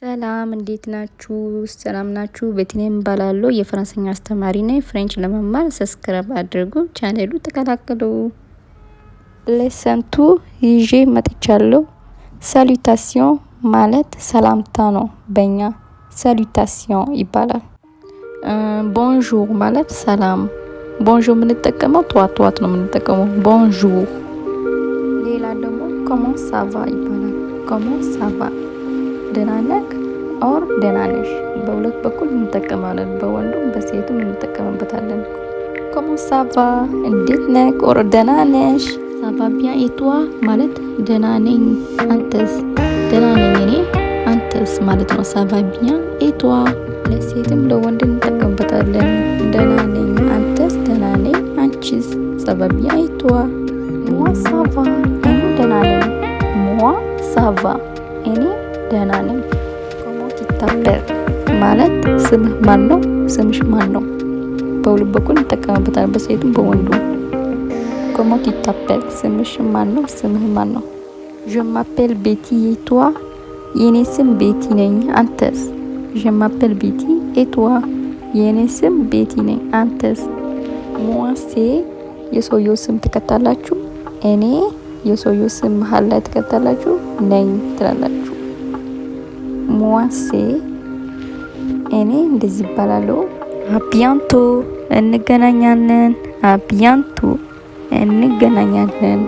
ሰላም እንዴት ናችሁ? ሰላም ናችሁ? ቤትኔም ባላለው የፍራንስኛ አስተማሪ ነኝ። ፍሬንች ለመማር ሰብስክራይብ አድርጉ፣ ቻናሉ ተቀላቀሉ። ሌሰንቱ ይዤ መጥቻለሁ። ሳሉታሲዮን ማለት ሰላምታ ነው። በእኛ ሳሉታሲዮን ይባላል። ቦንጆር ማለት ሰላም። ቦንጆር የምንጠቀመው ጠዋት ነው የምንጠቀመው ቦንጆር። ሌላ ደግሞ ኮሞን ሳቫ ይባላል። ኮሞን ሳቫ ደህና ነህ ኦር ደህና ነሽ። በሁለት በኩል እንጠቀማለን፣ በወንዱም በሴቱም እንጠቀምበታለን። ኮሞን ሳቫ እንዴት ነህ ኦር ደህና ነሽ። ሳቫ ቢያን ኤቷ ማለት ደህና ነኝ አንተስ። ደህና ነኝ እኔ አንተስ ማለት ነው። ሳቫ ቢያን ኤቷ ለሴትም ለወንድ እንጠቀምበታለን። ደህና ነኝ አንተስ፣ ደህና ነኝ አንቺስ። ሳቫ ቢያን ኤቷ። ሞዋ ሳቫ እኔ ደህና ነኝ። ሞዋ ሳቫ እኔ ደህና ነኝ። ኮሞን ቲታፔል ማለት ስምህ ማን ነው፣ ስምሽ ማን ነው። በሁለት በኩል እንጠቀምበታለን፣ በሴቱም በወንዱ። ኮሞን ቲታፔል ስምሽ ማን ነው፣ ስምህ ማን ነው። je m'appelle ቤቲ et toi የኔ ስም ቤቲ ነኝ አንተስ። je m'appelle ቤቲ et toi የኔ ስም ቤቲ ነኝ አንተስ። moi c'est የሰውየው ስም ትከታላችሁ። እኔ የሰውየው ስም መሃል ላይ ትከታላችሁ። ነኝ ትላላችሁ። moi c'est እኔ እንደዚህ ይባላለሁ። አቢያንቶ እንገናኛለን። አቢያንቶ እንገናኛለን።